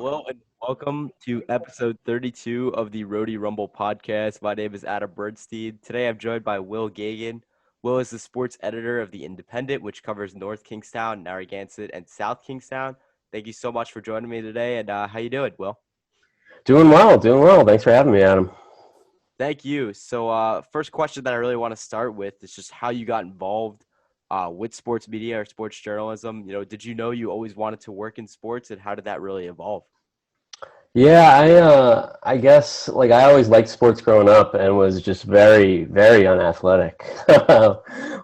Hello and welcome to episode 32 of the Rhody Rumble podcast. My name is Adam Bernstein. Today I'm joined by Will Geoghegan. Will is the sports editor of The Independent, which covers North Kingstown, Narragansett, and South Kingstown. Thank you so much for joining me today. And how you doing, Will? Doing well, doing well. Thanks for having me, Adam. Thank you. So first question that I really want to start with is just how you got involved with sports media or sports journalism. Did you know you always wanted to work in sports, and how did that really evolve? Yeah, I guess like I always liked sports growing up and was just very, very unathletic.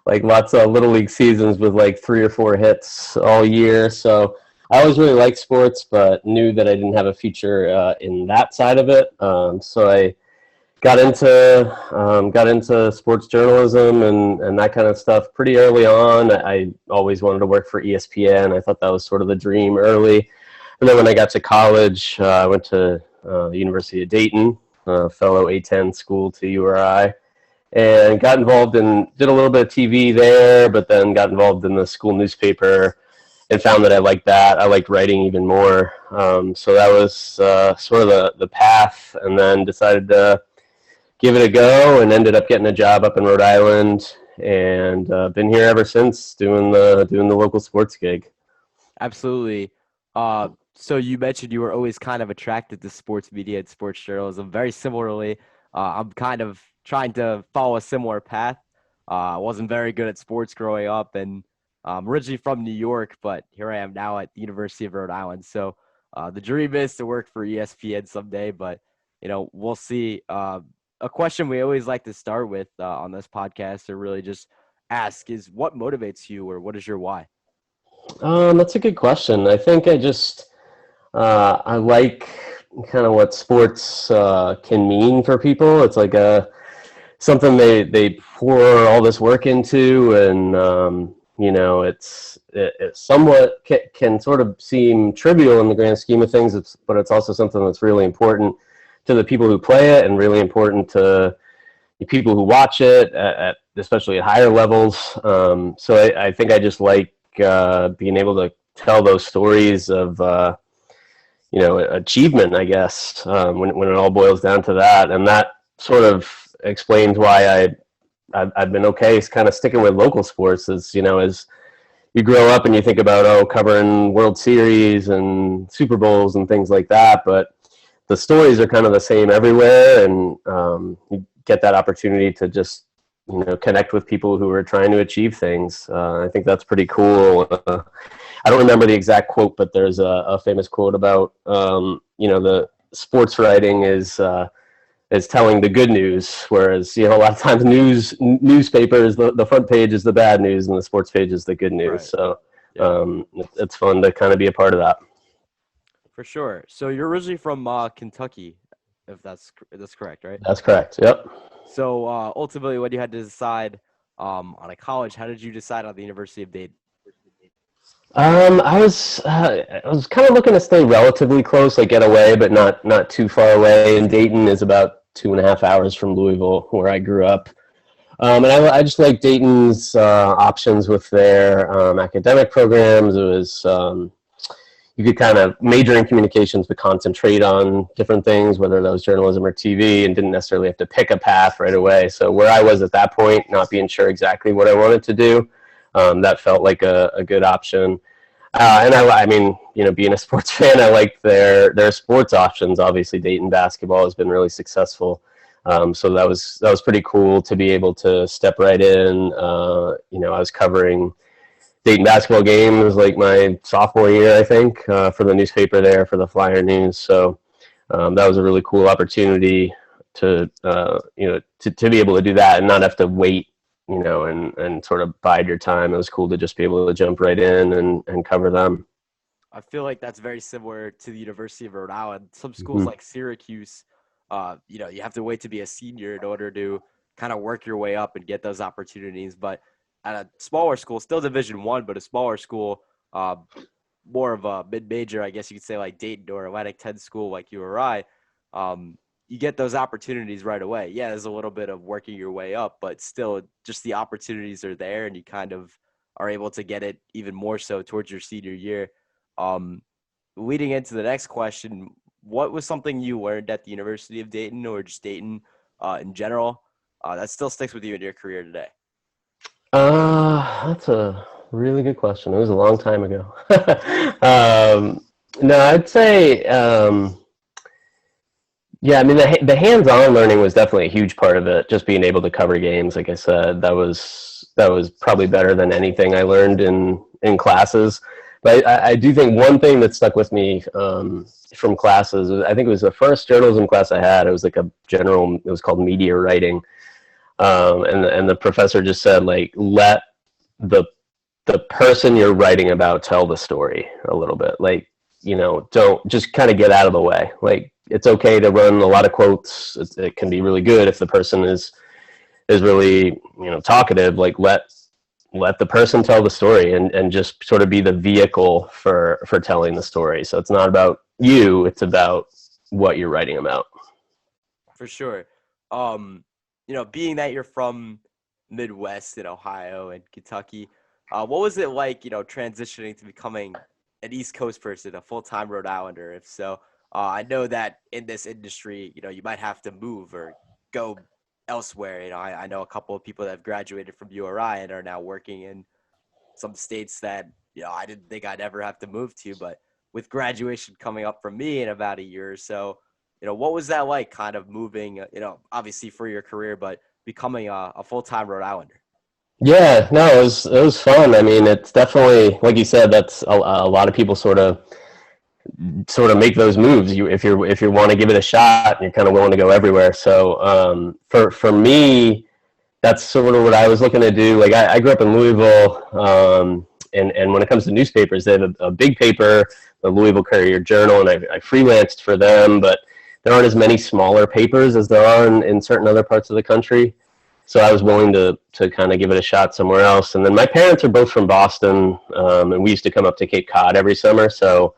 Like lots of little league seasons with like 3 or 4 hits all year. So I always really liked sports, but knew that I didn't have a future in that side of it. So I got into sports journalism and that kind of stuff pretty early on. I always wanted to work for ESPN. I thought that was sort of the dream early. And then when I got to college, I went to the University of Dayton, fellow A10 school to URI, and got involved did a little bit of TV there, but then got involved in the school newspaper and found that I liked that. I liked writing even more. So that was sort of the path, and then decided to give it a go and ended up getting a job up in Rhode Island, and been here ever since doing the local sports gig. Absolutely. So you mentioned you were always kind of attracted to sports media and sports journalism. Very similarly, I'm kind of trying to follow a similar path. I wasn't very good at sports growing up, and I'm originally from New York, but here I am now at the University of Rhode Island. So the dream is to work for ESPN someday, but we'll see. A question we always like to start with on this podcast, to really just ask, is what motivates you, or what is your why? That's a good question. I think I like kind of what sports can mean for people. It's like something they pour all this work into, and it somewhat can sort of seem trivial in the grand scheme of things. But it's also something that's really important to the people who play it, and really important to the people who watch it, especially at higher levels. So I think I just like being able to tell those stories of achievement, I guess, when it all boils down to that. And that sort of explains why I've been okay kind of sticking with local sports. As you grow up and you think about covering World Series and Super Bowls and things like that, but the stories are kind of the same everywhere, and you get that opportunity to just connect with people who are trying to achieve things. I think that's pretty cool. I don't remember the exact quote, but there's a famous quote about the sports writing is telling the good news, whereas a lot of times newspapers, the front page is the bad news and the sports page is the good news. Right. So Yeah, it's fun to kind of be a part of that. for sure. So you're originally from Kentucky, if that's correct, right? That's correct. Yep. So ultimately, when you had to decide on a college, how did you decide on the University of Dayton? I was kind of looking to stay relatively close, like get away, but not too far away. And Dayton is about 2.5 hours from Louisville, where I grew up. And I just like Dayton's options with their academic programs. It was you could kind of major in communications, but concentrate on different things, whether that was journalism or TV, and didn't necessarily have to pick a path right away. So where I was at that point, not being sure exactly what I wanted to do, that felt like a good option. And I mean, being a sports fan, I liked their sports options. Obviously, Dayton basketball has been really successful, so that was pretty cool to be able to step right in. I was covering Dayton basketball games like my sophomore year, I think, for the newspaper there for the Flyer News. So that was a really cool opportunity to be able to do that and not have to wait, and sort of bide your time. It was cool to just be able to jump right in and cover them. I feel like that's very similar to the University of Rhode Island. Some schools Mhm. like Syracuse, you have to wait to be a senior in order to kind of work your way up and get those opportunities. But at a smaller school, still Division I, but a smaller school, uh, more of a mid-major, I guess you could say, like Dayton or Atlantic 10 school like URI, you get those opportunities right away. Yeah, there's a little bit of working your way up, but still just the opportunities are there, and you kind of are able to get it even more so towards your senior year. Um, leading into the next question, what was something you learned at the University of Dayton or just Dayton in general that still sticks with you in your career today? That's a really good question. It was a long time ago. No, I'd say, yeah, I mean, the hands-on learning was definitely a huge part of it. Just being able to cover games, like I said, that was probably better than anything I learned in classes. But I do think one thing that stuck with me from classes, I think it was the first journalism class I had. It was like a general. It was called media writing, and the professor just said, like, let the the person you're writing about tell the story a little bit. Like, don't just kind of get out of the way. Like, it's okay to run a lot of quotes. It can be really good if the person is really talkative. Like, let the person tell the story, and just sort of be the vehicle for telling the story. So it's not about you, it's about what you're writing about. For sure. Being that you're from Midwest in Ohio and Kentucky, what was it like, transitioning to becoming an East Coast person, a full-time Rhode Islander? If so, I know that in this industry, you might have to move or go elsewhere. I know a couple of people that have graduated from URI and are now working in some states that, I didn't think I'd ever have to move to, but with graduation coming up for me in about a year or so, what was that like kind of moving, obviously for your career, but becoming a full-time Rhode Islander? Yeah, no, it was fun. I mean, it's definitely, like you said, that's a lot of people sort of make those moves. If you want to give it a shot, you're kind of willing to go everywhere. So for me, that's sort of what I was looking to do. Like, I grew up in Louisville, and when it comes to newspapers, they have a big paper, the Louisville Courier Journal, and I freelanced for them, but there aren't as many smaller papers as there are in certain other parts of the country. So I was willing to kind of give it a shot somewhere else. And then my parents are both from Boston, and we used to come up to Cape Cod every summer. So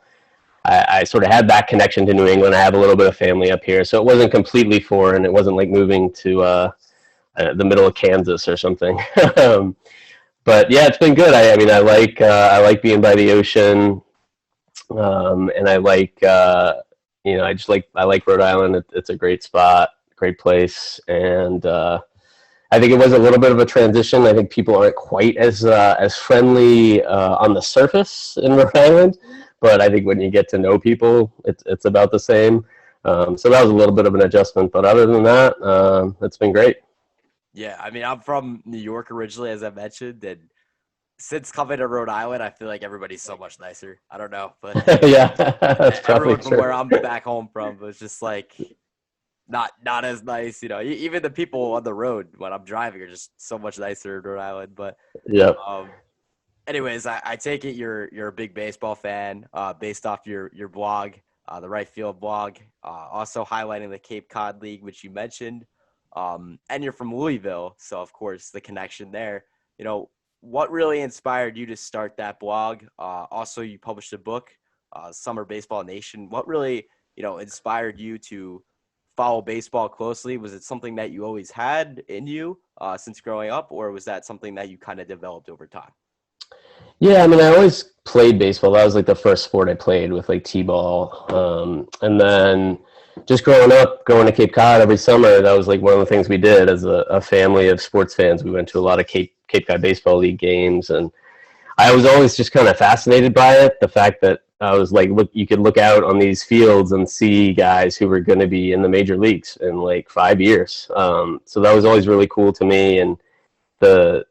I sort of had that connection to New England. I have a little bit of family up here, so it wasn't completely foreign. It wasn't like moving to the middle of Kansas or something. But yeah, it's been good. I mean, I like being by the ocean, and I like Rhode Island. It's a great spot, great place, and I think it was a little bit of a transition. I think people aren't quite as friendly on the surface in Rhode Island, but I think when you get to know people, it's about the same. So that was a little bit of an adjustment, but other than that, it's been great. Yeah, I mean, I'm from New York originally, as I mentioned, and since coming to Rhode Island, I feel like everybody's so much nicer. I don't know, but Yeah, that's probably everyone from true. where I'm back home from was just like not as nice. Even the people on the road when I'm driving are just so much nicer in Rhode Island. But Yep. um, anyways, I take it you're a big baseball fan, based off your blog, the Right Field blog, also highlighting the Cape Cod League, which you mentioned, and you're from Louisville, so of course the connection there. What really inspired you to start that blog? Also, you published a book, Summer Baseball Nation. What really inspired you to follow baseball closely? Was it something that you always had in you since growing up, or was that something that you kind of developed over time? Yeah, I mean, I always played baseball. That was like the first sport I played with, like t-ball. And then just growing up, going to Cape Cod every summer, that was like one of the things we did as a family of sports fans. We went to a lot of Cape Cod Baseball League games, and I was always just kind of fascinated by it. The fact that I was like, look, you could look out on these fields and see guys who were going to be in the major leagues in like 5 years. So that was always really cool to me, and the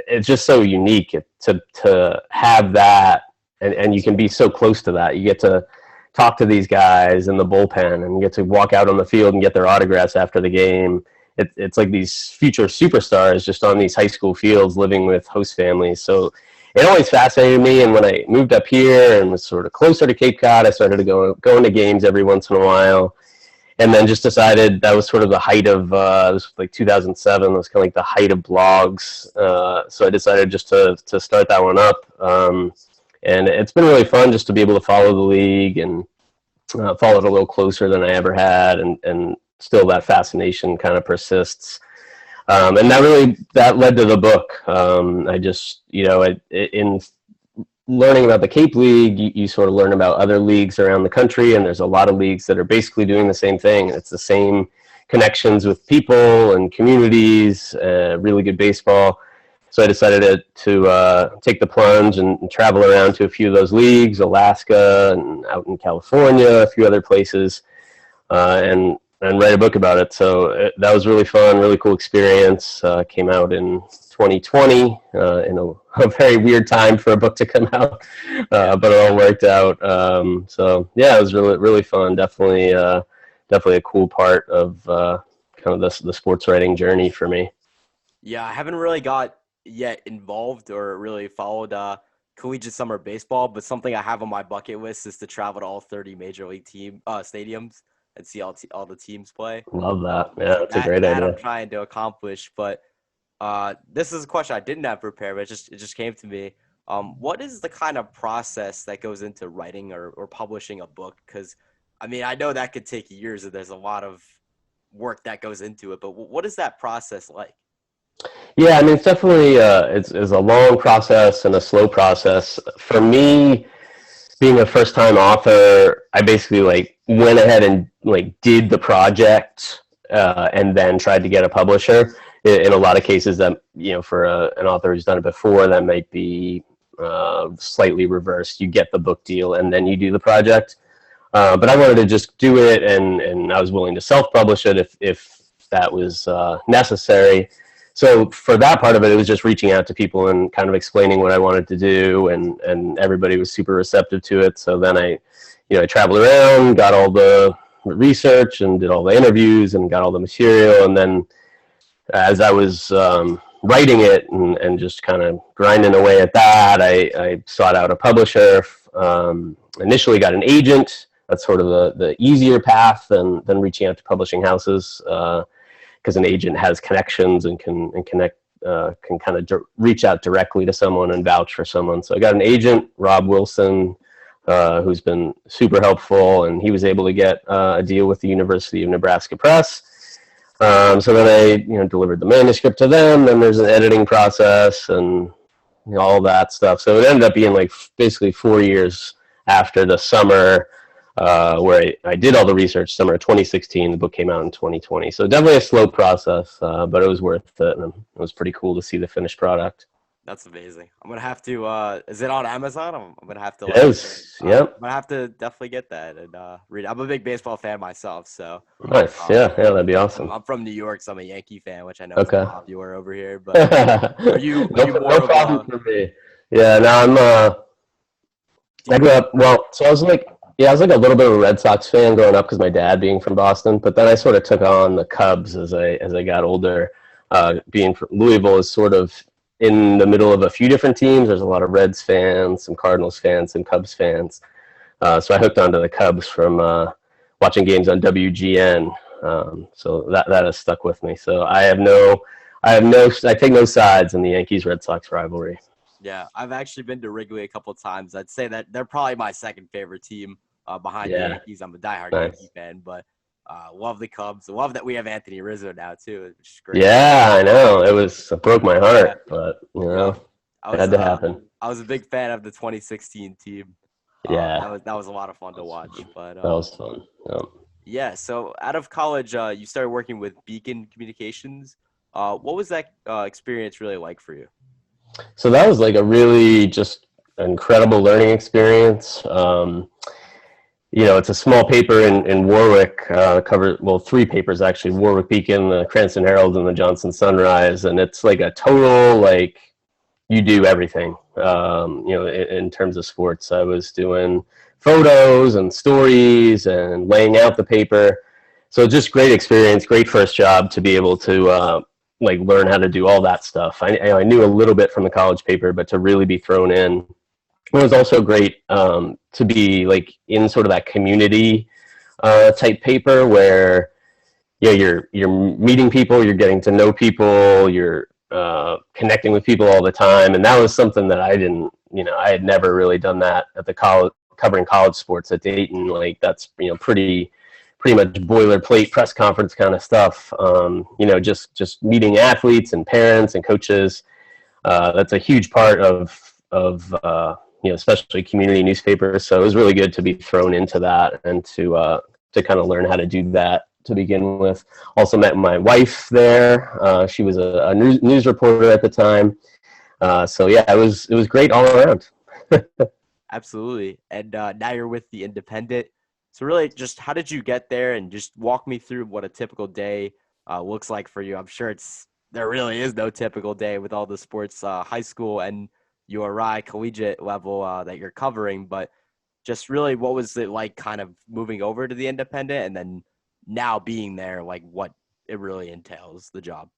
it's just so unique to have that, and you can be so close to that. You get to talk to these guys in the bullpen, and you get to walk out on the field and get their autographs after the game. It's like these future superstars just on these high school fields living with host families. So it always fascinated me, and when I moved up here and was sort of closer to Cape Cod, I started to going to games every once in a while, and then just decided that was sort of the height of it was like 2007. It was kind of like the height of blogs. So I decided just to start that one up, and it's been really fun just to be able to follow the league and follow it a little closer than I ever had, and still that fascination kind of persists. And that led to the book. I just in learning about the Cape League, you sort of learn about other leagues around the country, and there's a lot of leagues that are basically doing the same thing. It's the same connections with people and communities, really good baseball. So I decided to take the plunge and travel around to a few of those leagues, Alaska and out in California, a few other places, and write a book about it. So that was really fun, really cool experience. Came out in 2020 in a very weird time for a book to come out, but it all worked out. So yeah, it was really fun. Definitely a cool part of kind of the sports writing journey for me. Yeah, I haven't really got yet involved or really followed collegiate summer baseball, but something I have on my bucket list is to travel to all 30 major league team stadiums and see all the teams play. Love that. Yeah, So that's a great that idea. I'm trying to accomplish. But this is a question I didn't have prepared, but it just came to me. What is the kind of process that goes into writing or publishing a book? Because I mean, I know that could take years, and there's a lot of work that goes into it. But what is that process like? Yeah, I mean, it's definitely it's a long process and a slow process. For me, being a first time author, I basically like went ahead and like did the project and then tried to get a publisher. In a lot of cases, that for an author who's done it before, that might be slightly reversed. You get the book deal and then you do the project. But I wanted to just do it, and I was willing to self publish it if that was necessary. So for that part of it, it was just reaching out to people and kind of explaining what I wanted to do, and everybody was super receptive to it. So then I traveled around, got all the research and did all the interviews and got all the material. And then as I was writing it and just kind of grinding away at that, I sought out a publisher, initially got an agent. That's sort of the easier path than reaching out to publishing houses. Because an agent has connections and can kind of reach out directly to someone and vouch for someone. So I got an agent, Rob Wilson, who's been super helpful, and he was able to get a deal with the University of Nebraska Press. So then I delivered the manuscript to them. Then there's an editing process and all that stuff. So it ended up being like basically 4 years after the summer. Where I did all the research, summer of 2016. The book came out in 2020. So definitely a slow process, but it was worth it. And it was pretty cool to see the finished product. That's amazing. I'm gonna have to. Is it on Amazon? I'm gonna have to. It is. Yep. I'm gonna have to definitely get that and read it. I'm a big baseball fan myself, so. Nice. Yeah, that'd be awesome. I'm from New York, so I'm a Yankee fan, which I know Okay. is popular over here. But are you no problem for me. Yeah, no, I grew up. Well, so I was like a little bit of a Red Sox fan growing up because my dad being from Boston. But then I sort of took on the Cubs as I got older. Being from Louisville is sort of in the middle of a few different teams. There's a lot of Reds fans, some Cardinals fans, some Cubs fans. So I hooked onto the Cubs from watching games on WGN. So that has stuck with me. So I take no sides in the Yankees-Red Sox rivalry. Yeah, I've actually been to Wrigley a couple of times. I'd say that they're probably my second favorite team behind the Yankees. I'm a diehard Yankee fan, but love the Cubs. Love that we have Anthony Rizzo now too, which is great. Yeah, I know. It broke my heart, but it had to happen. I was a big fan of the 2016 team. That was a lot of fun to watch. But that was fun. Yeah. So out of college, you started working with Beacon Communications. What was that experience really like for you? So that was like a really just incredible learning experience. It's a small paper in Warwick, three papers actually, Warwick Beacon, the Cranston Herald, and the Johnson Sunrise. And it's like a total, you do everything, in terms of sports. I was doing photos and stories and laying out the paper. So just great experience, great first job to be able to, learn how to do all that stuff. I knew a little bit from the college paper, but to really be thrown in. It was also great to be in sort of that community type paper where you're meeting people, you're getting to know people, you're connecting with people all the time, and that was something that I didn't. I had never really done that at the college, covering college sports at Dayton. That's pretty much boilerplate press conference kind of stuff. Just meeting athletes and parents and coaches. That's a huge part of especially community newspapers. So it was really good to be thrown into that and to kind of learn how to do that to begin with. Also met my wife there. She was a news reporter at the time. So yeah, it was great all around. Absolutely. And now you're with the Independent. So really, just how did you get there, and just walk me through what a typical day looks like for you. I'm sure there really is no typical day with all the sports, high school and URI collegiate level that you're covering, but just really what was it like kind of moving over to the Independent and then now being there, like what it really entails, the job?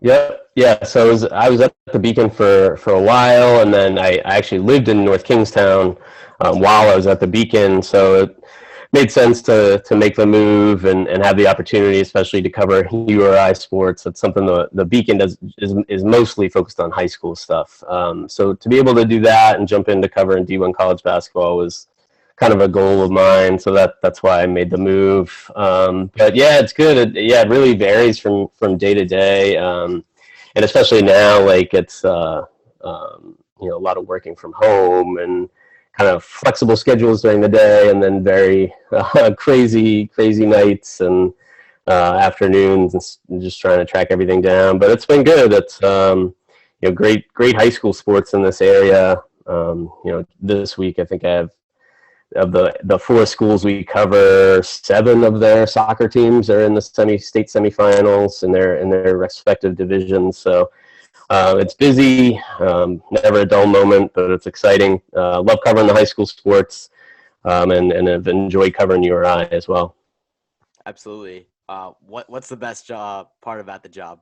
Yep. Yeah. So I was at the Beacon for a while, and then I actually lived in North Kingstown while I was at the Beacon. So it made sense to make the move and have the opportunity, especially to cover URI sports. That's something the Beacon is mostly focused on high school stuff. So to be able to do that and jump into covering D1 college basketball was kind of a goal of mine. So that's why I made the move. But yeah, it's good. It really varies from day to day. And especially now, like it's, a lot of working from home and kind of flexible schedules during the day, and then very crazy nights and afternoons, and just trying to track everything down. But it's been good. It's great high school sports in this area. This week I think I have, of the four schools we cover, 7 of their soccer teams are in the state semifinals in their respective divisions. So it's busy, never a dull moment, but it's exciting. Love covering the high school sports, and have enjoyed covering URI as well. Absolutely. What's the best part about the job,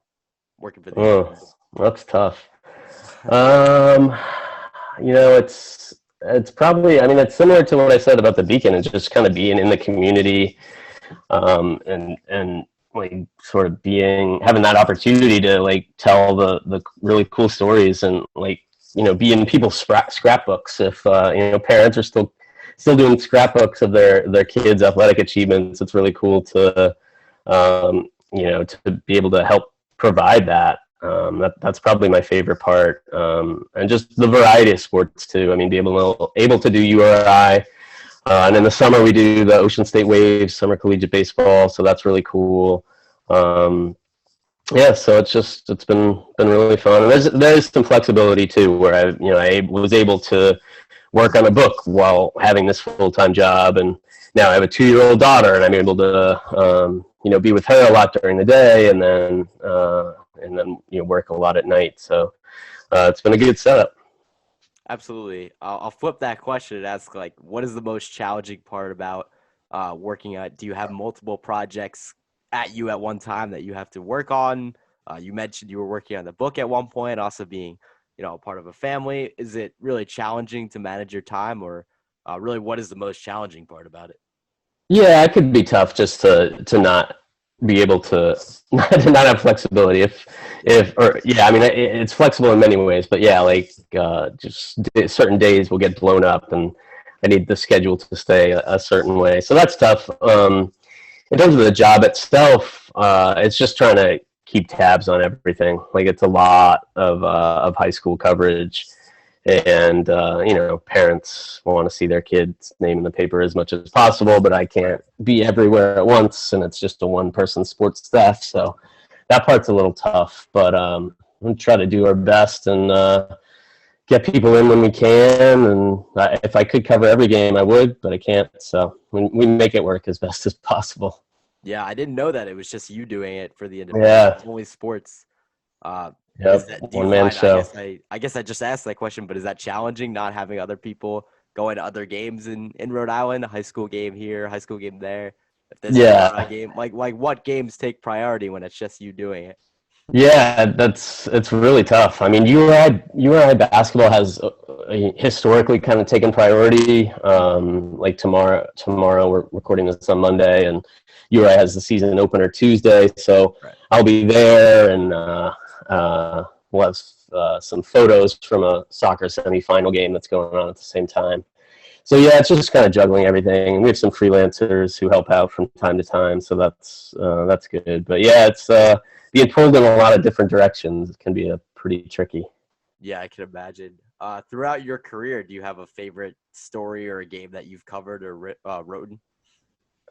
working for the Oh, Independent? that's tough. Um, it's probably, I mean, it's similar to what I said about the Beacon. It's just kind of being in the community, and like sort of having that opportunity to like tell the really cool stories, and like be in people's scrapbooks. If parents are still doing scrapbooks of their kids' athletic achievements, it's really cool to to be able to help provide that. That's probably my favorite part, and just the variety of sports too. I mean, be able to do URI, and in the summer we do the Ocean State Waves, Summer Collegiate Baseball, so that's really cool. Yeah, so it's been really fun, and there's some flexibility too, where I was able to work on a book while having this full-time job, and now I have a 2-year-old daughter, and I'm able to be with her a lot during the day, and then work a lot at night. So it's been a good setup. Absolutely. I'll flip that question and ask, like, what is the most challenging part about working at? Do you have multiple projects at you at one time that you have to work on? You mentioned you were working on the book at one point, also being, part of a family. Is it really challenging to manage your time, or really what is the most challenging part about it? Yeah, it could be tough just to not be able to to not have flexibility. If or yeah, I mean it's flexible in many ways, but yeah, like just certain days will get blown up, and I need the schedule to stay a certain way. So that's tough. In terms of the job itself, it's just trying to keep tabs on everything. Like it's a lot of high school coverage, and parents want to see their kids' name in the paper as much as possible, but I can't be everywhere at once, and it's just a one-person sports staff, so that part's a little tough. But we try to do our best and get people in when we can, and if I could cover every game, I would, but I can't, so we make it work as best as possible. Yeah, I didn't know that it was just you doing it for the Independent. Yeah. It's only sports. Uh, is Yep. that do you One man find? I show. guess I just asked that question, but is that challenging not having other people going to other games in Rhode Island? A high school game here, high school game there. If there's a URI Yeah. game, like what games take priority when it's just you doing it? Yeah, it's really tough. I mean, URI basketball has historically kind of taken priority. Like tomorrow we're recording this on Monday, and URI has the season opener Tuesday, so Right. I'll be there, and we'll have some photos from a soccer semifinal game that's going on at the same time. So yeah, it's just kind of juggling everything. We have some freelancers who help out from time to time, so that's good. But yeah, it's being pulled in a lot of different directions. It can be a pretty tricky. Yeah, I can imagine. Throughout your career, do you have a favorite story or a game that you've covered or written?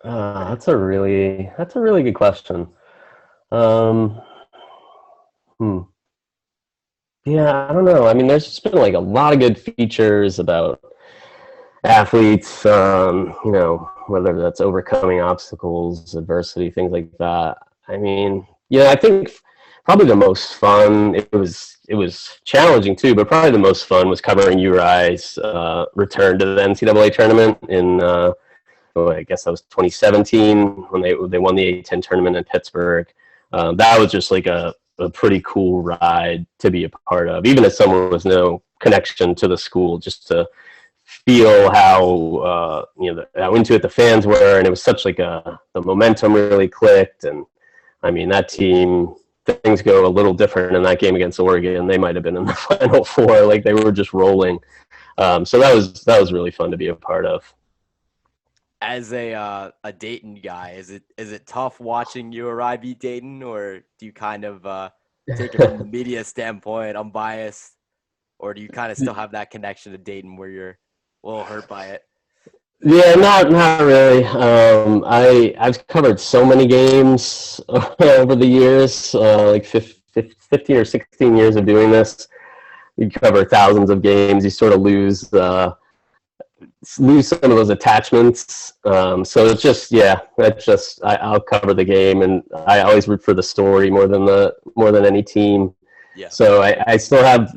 That's a really good question. Um, hmm. Yeah, I don't know. I mean, there's just been like a lot of good features about athletes, whether that's overcoming obstacles, adversity, things like that. I mean, I think probably the most fun, it was challenging too, but probably the most fun was covering URI's return to the NCAA tournament in, I guess that was 2017 when they won the A10 tournament in Pittsburgh. That was just like a pretty cool ride to be a part of, even as someone with no connection to the school, just to feel how into it the fans were, and it was such like the momentum really clicked, and I mean that team. Things go a little different in that game against Oregon. They might have been in the Final Four, like they were just rolling. So that was really fun to be a part of. As a Dayton guy, is it tough watching URI beat Dayton, or do you kind of take it from the media standpoint, unbiased, or do you kind of still have that connection to Dayton where you're a little hurt by it? Yeah, not really. I've covered so many games over the years, like 15 or 16 years of doing this. You cover thousands of games. You sort of lose some of those attachments. So it's just, yeah, that's just I'll cover the game, and I always root for the story more than any team. Yeah, So I still have,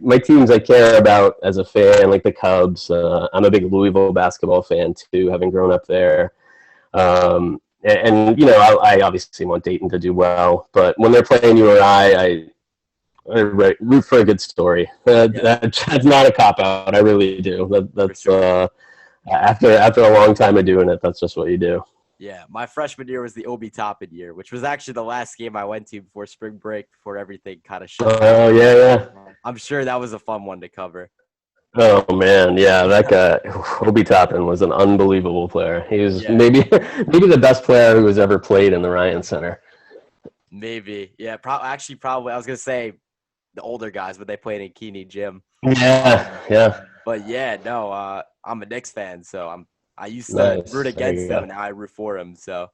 my teams I care about as a fan, like the Cubs. I'm a big Louisville basketball fan too, having grown up there. I obviously want Dayton to do well, but when they're playing I root for a good story. yeah, That's not a cop out. I really do. for That's sure. after a long time of doing it, that's just what you do. Yeah, my freshman year was the Obi Toppin year, which was actually the last game I went to before spring break, before everything kind of shut down. Oh yeah, yeah. I'm sure that was a fun one to cover. Oh man, yeah, that guy Obi Toppin was an unbelievable player. He was Yeah, maybe the best player who has ever played in the Ryan Center. maybe. Yeah, actually, probably. I was gonna say the older guys, but they played in Keeney Gym. Yeah, Um, yeah, but yeah, no, I'm a Knicks fan, so I used to root nice. There against you them, go. and now I root for them. So,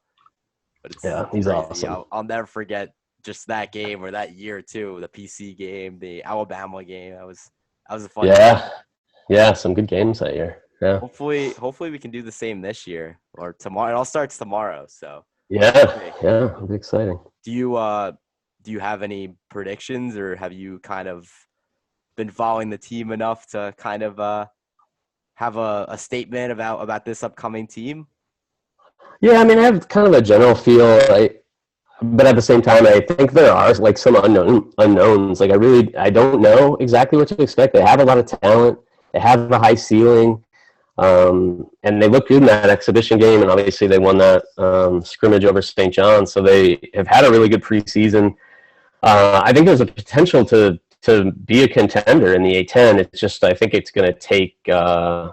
but Yeah, it's he's crazy. awesome. I'll never forget just that game or that year too. The PC game, the Alabama game. That was a fun year. Yeah, yeah, some good games that year. Yeah, Hopefully we can do the same this year or tomorrow. It all starts tomorrow, so we'll yeah, see. yeah. It'll be exciting. Do you do you have any predictions, or have you kind of been following the team enough to kind of have a statement about this upcoming team? Yeah, I mean, I have kind of a general feel. But at the same time, I think there are like some unknowns. Like I don't know exactly what to expect. They have a lot of talent. They have a high ceiling, and they look good in that exhibition game. And obviously, they won that scrimmage over St. John, so they have had a really good preseason. I think there's a potential to be a contender in the A10. It's just I think it's going to take a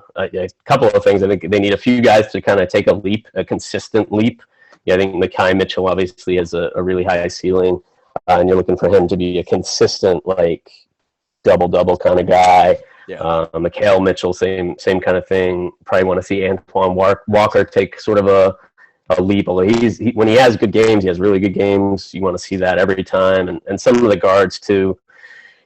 couple of things. I think they need a few guys to kind of take a leap, a consistent leap. Yeah, I think Makai Mitchell obviously has a really high ceiling, and you're looking for him to be a consistent like double kind of guy. Yeah. Mikhail Mitchell, same kind of thing. Probably want to see Antoine Walker take sort of a leap. Although when he has good games, he has really good games. You want to see that every time, and some of the guards too.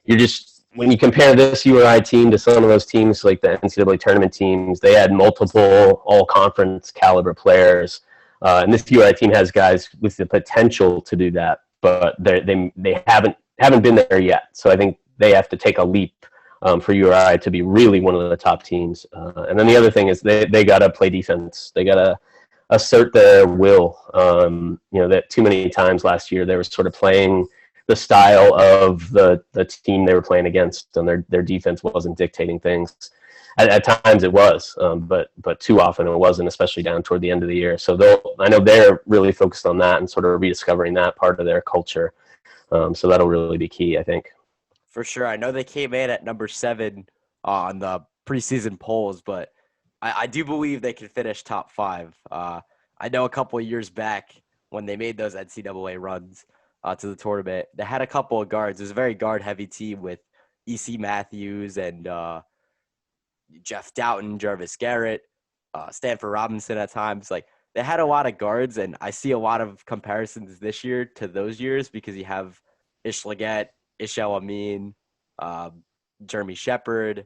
You're just when you compare this URI team to some of those teams like the NCAA tournament teams, they had multiple all-conference caliber players. And this URI team has guys with the potential to do that, but they haven't been there yet. So I think they have to take a leap for URI to be really one of the top teams. And then the other thing is they got to play defense. They got to assert their will. That too many times last year they were sort of playing the style of the team they were playing against, and their defense wasn't dictating things. At times it was, but too often it wasn't, especially down toward the end of the year. So I know they're really focused on that and sort of rediscovering that part of their culture. So that'll really be key, I think. For sure. I know they came in at number 7 on the preseason polls, but I do believe they can finish top 5. I know a couple of years back when they made those NCAA runs to the tournament, they had a couple of guards. It was a very guard-heavy team with E.C. Matthews and Jeff Doughton, Jarvis Garrett, Stanford Robinson at times. Like they had a lot of guards, and I see a lot of comparisons this year to those years because you have Ish Leggett, Ishel Amin, Jeremy Shepard,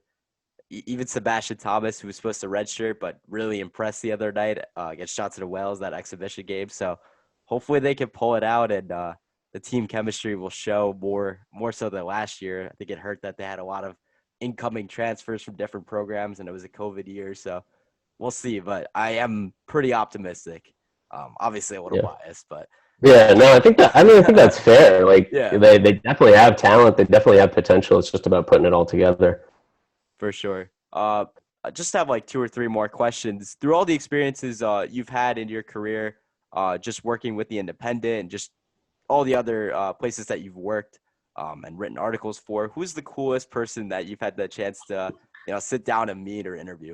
even Sebastian Thomas, who was supposed to redshirt but really impressed the other night against Johnson and Wales, that exhibition game. So hopefully they can pull it out, and the team chemistry will show more so than last year. I think it hurt that they had a lot of incoming transfers from different programs, and it was a COVID year. So we'll see, but I am pretty optimistic. Obviously a little Yeah. biased, but Yeah, no, I think that's fair. Like yeah, they definitely have talent. They definitely have potential. It's just about putting it all together. for sure. I just have like two or three more questions. Through all the experiences you've had in your career, just working with the Independent and just all the other places that you've worked and written articles for, who's the coolest person that you've had the chance to, sit down and meet or interview?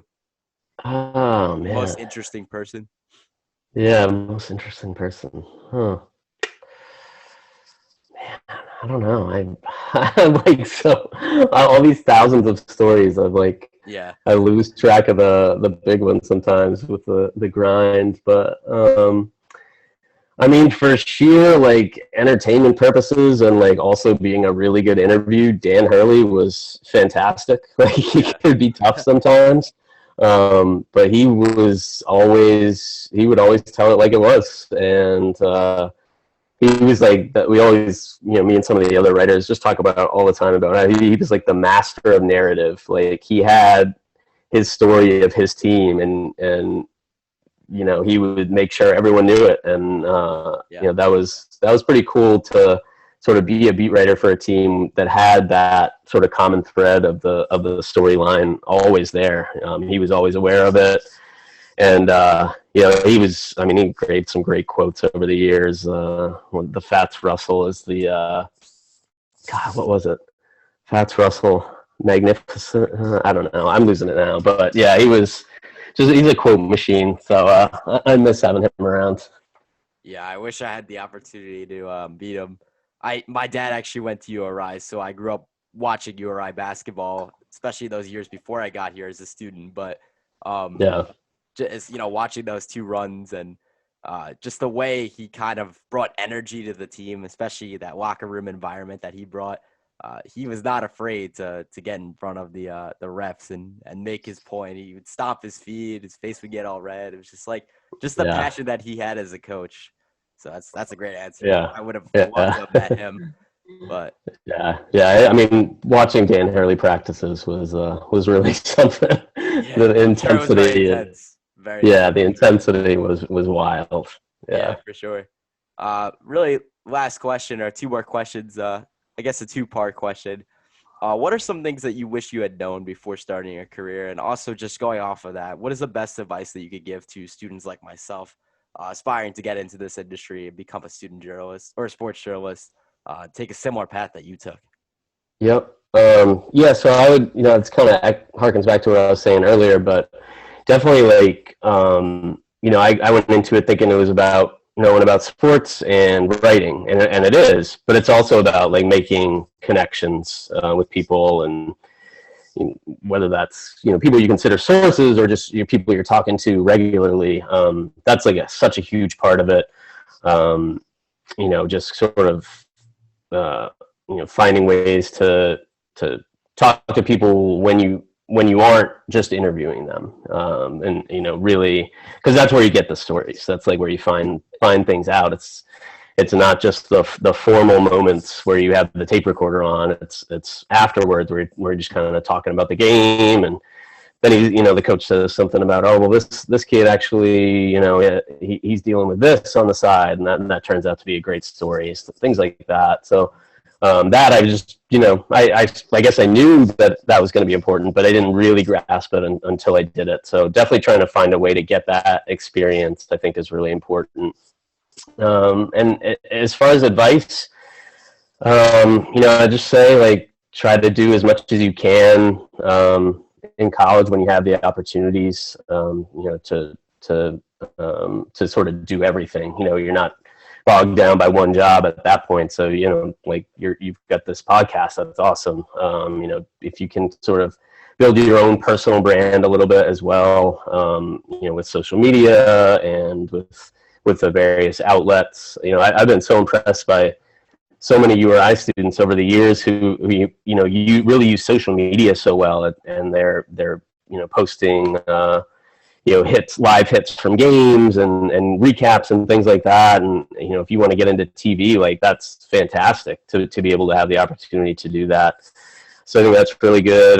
Oh Most man. interesting person? Yeah, most interesting person. Huh. I don't know. I'm like so all these thousands of stories of like Yeah. I lose track of the big ones sometimes with the grind. But I mean for sheer like entertainment purposes and like also being a really good interview, Dan Hurley was fantastic. Like he Yeah. could be tough sometimes. But he would always tell it like it was. And he was like that. We always, me and some of the other writers just talk about all the time about how he was like the master of narrative. Like he had his story of his team, and he would make sure everyone knew it. And Yeah. that was pretty cool to sort of be a beat writer for a team that had that sort of common thread of the storyline always there. He was always aware of it. And he created some great quotes over the years. The Fats Russell is the God, what was it? Fats Russell, magnificent. I don't know. I'm losing it now, but yeah, he's a quote machine. So I miss having him around. Yeah, I wish I had the opportunity to beat him. My dad actually went to URI, so I grew up watching URI basketball, especially those years before I got here as a student. But Yeah, just watching those two runs and just the way he kind of brought energy to the team, especially that locker room environment that he brought. He was not afraid to get in front of the refs and make his point. He would stomp his feet, his face would get all red. It was just like the yeah, passion that he had as a coach. So that's a great answer. yeah, I would have loved to yeah. have met him, but Yeah, yeah. I mean, watching Dan Hurley practices was really something. yeah, The I'm sure it was very intensity, intense. Very yeah, intense. the intensity was wild. Yeah, Yeah. for sure. Really, last question or two more questions. I guess a two-part question. What are some things that you wish you had known before starting your career? And also just going off of that, what is the best advice that you could give to students like myself aspiring to get into this industry and become a student journalist or a sports journalist, take a similar path that you took? Yep. Yeah. So I would, it's kind of harkens back to what I was saying earlier, but definitely like, I went into it thinking it was about knowing about sports and writing, and it is, but it's also about like making connections with people, and whether that's people you consider sources or just people you're talking to regularly. That's like such a huge part of it. Just sort of uh, finding ways to talk to people when you aren't just interviewing them, and really, because that's where you get the stories. That's like where you find things out. It's not just the formal moments where you have the tape recorder on. It's afterwards where we're just kind of talking about the game, and then the coach says something about, oh well, this kid actually he's dealing with this on the side, and that turns out to be a great story. So things like that. So that I just I guess I knew that was going to be important, but I didn't really grasp it until I did it. So definitely trying to find a way to get that experience, I think, is really important. And as far as advice, I just say like try to do as much as you can in college when you have the opportunities, to sort of do everything. You're not bogged down by one job at that point. So, like you've got this podcast. That's awesome. If you can sort of build your own personal brand a little bit as well, with social media and with the various outlets. I've been so impressed by so many URI students over the years who you really use social media so well, and they're posting live hits from games and recaps and things like that. And if you want to get into TV, like that's fantastic to be able to have the opportunity to do that. So I think that's really good.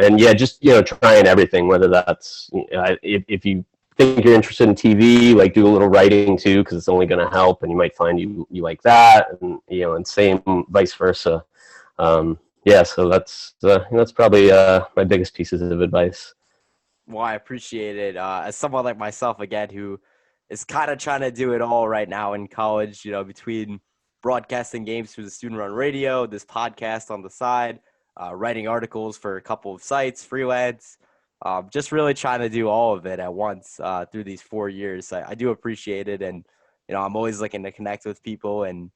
And yeah, just trying everything, whether that's if you think you're interested in TV, like do a little writing too, because it's only going to help, and you might find you like that, and and same vice versa. So that's probably my biggest pieces of advice. Well, I appreciate it. As someone like myself, again, who is kind of trying to do it all right now in college, between broadcasting games through the student-run radio, this podcast on the side, writing articles for a couple of sites, freelance, just really trying to do all of it at once through these 4 years. I do appreciate it, and I'm always looking to connect with people. And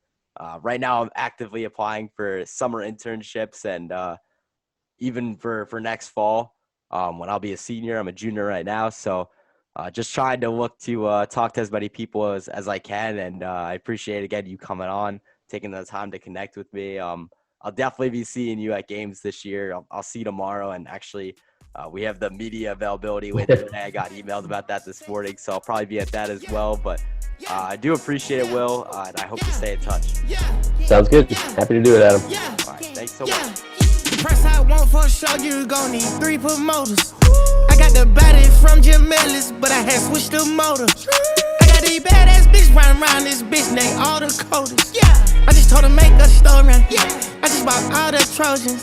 right now, I'm actively applying for summer internships, and even for next fall. When I'll be a senior. I'm a junior right now, so just trying to look to talk to as many people as I can, and I appreciate, again, you coming on, taking the time to connect with me. I'll definitely be seeing you at games this year. I'll see you tomorrow, and actually we have the media availability later today. I got emailed about that this morning, so I'll probably be at that as well, but I do appreciate it, Will, and I hope to stay in touch. Sounds good. Happy to do it, Adam. All right, thanks so much. Price I want for sure, you gon' need 3 promoters. I got the body from Jim Ellis, but I had switched the motor. I got these badass bitch riding around this bitch named all the coders. I just told her make a story. I just bought all the Trojans.